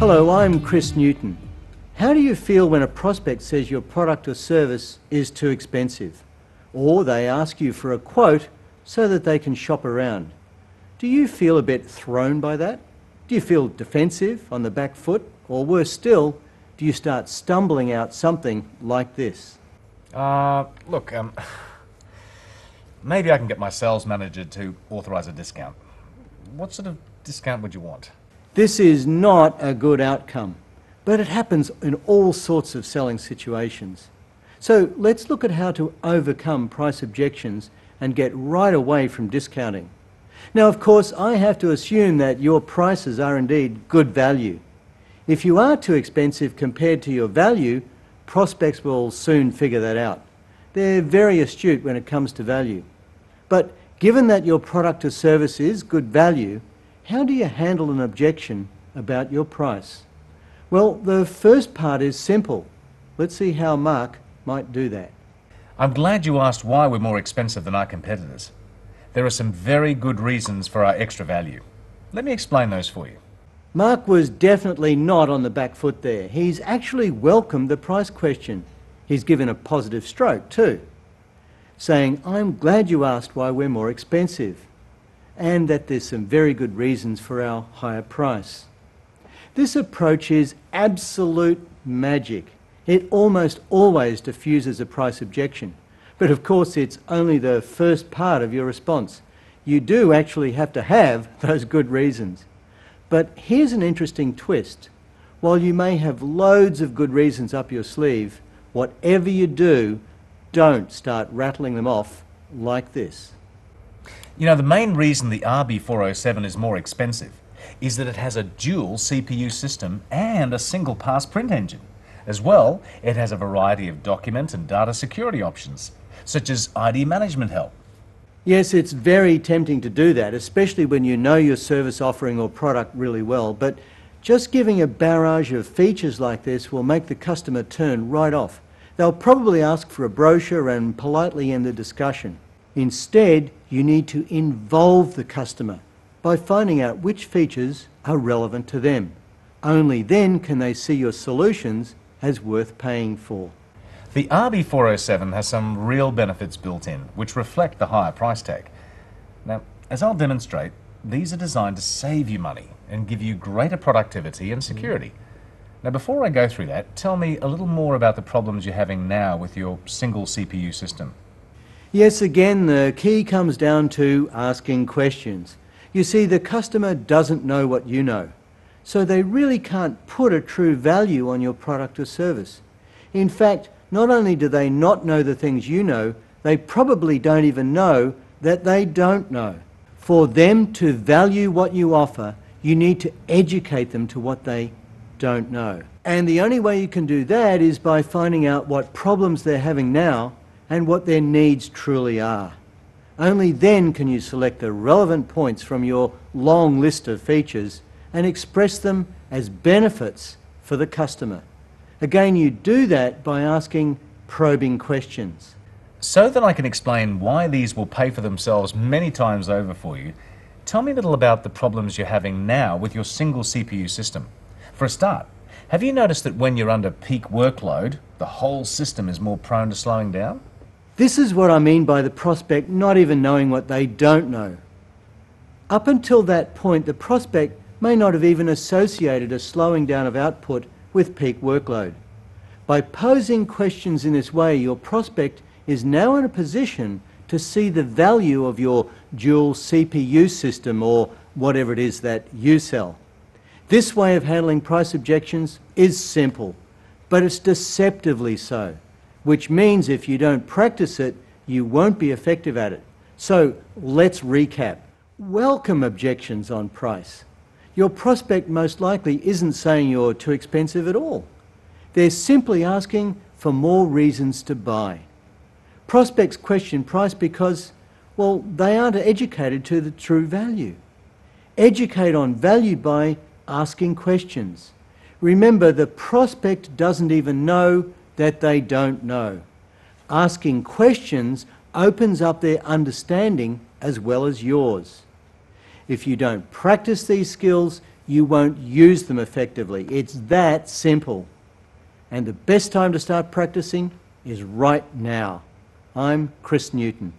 Hello, I'm Chris Newton. How do you feel when a prospect says your product or service is too expensive? Or they ask you for a quote so that they can shop around? Do you feel a bit thrown by that? Do you feel defensive, on the back foot? Or worse still, do you start stumbling out something like this? Maybe I can get my sales manager to authorise a discount. What sort of discount would you want? This is not a good outcome, but it happens in all sorts of selling situations. So let's look at how to overcome price objections and get right away from discounting. Now, of course, I have to assume that your prices are indeed good value. If you are too expensive compared to your value, prospects will soon figure that out. They're very astute when it comes to value. But given that your product or service is good value, how do you handle an objection about your price? Well, the first part is simple. Let's see how Mark might do that. I'm glad you asked why we're more expensive than our competitors. There are some very good reasons for our extra value. Let me explain those for you. Mark was definitely not on the back foot there. He's actually welcomed the price question. He's given a positive stroke too, saying, I'm glad you asked why we're more expensive, and that there's some very good reasons for our higher price. This approach is absolute magic. It almost always diffuses a price objection. But of course, it's only the first part of your response. You do actually have to have those good reasons. But here's an interesting twist. While you may have loads of good reasons up your sleeve, whatever you do, don't start rattling them off like this. You know, the main reason the RB407 is more expensive is that it has a dual CPU system and a single pass print engine. As well, it has a variety of document and data security options, such as ID management help. Yes, it's very tempting to do that, especially when you know your service offering or product really well, but just giving a barrage of features like this will make the customer turn right off. They'll probably ask for a brochure and politely end the discussion. Instead, you need to involve the customer by finding out which features are relevant to them. Only then can they see your solutions as worth paying for. The RB407 has some real benefits built in, which reflect the higher price tag. Now, as I'll demonstrate, these are designed to save you money and give you greater productivity and security. Now, before I go through that, tell me a little more about the problems you're having now with your single CPU system. Yes, again, the key comes down to asking questions. You see, the customer doesn't know what you know, so they really can't put a true value on your product or service. In fact, not only do they not know the things you know, they probably don't even know that they don't know. For them to value what you offer, you need to educate them to what they don't know. And the only way you can do that is by finding out what problems they're having now and what their needs truly are. Only then can you select the relevant points from your long list of features and express them as benefits for the customer. Again, you do that by asking probing questions. So that I can explain why these will pay for themselves many times over for you, tell me a little about the problems you're having now with your single CPU system. For a start, have you noticed that when you're under peak workload, the whole system is more prone to slowing down? This is what I mean by the prospect not even knowing what they don't know. Up until that point, the prospect may not have even associated a slowing down of output with peak workload. By posing questions in this way, your prospect is now in a position to see the value of your dual CPU system or whatever it is that you sell. This way of handling price objections is simple, but it's deceptively so, which means if you don't practice it, you won't be effective at it. So let's recap. Welcome objections on price. Your prospect most likely isn't saying you're too expensive at all. They're simply asking for more reasons to buy. Prospects question price because, well, they aren't educated to the true value. Educate on value by asking questions. Remember, the prospect doesn't even know that they don't know. Asking questions opens up their understanding as well as yours. If you don't practice these skills, you won't use them effectively. It's that simple. And the best time to start practicing is right now. I'm Chris Newton.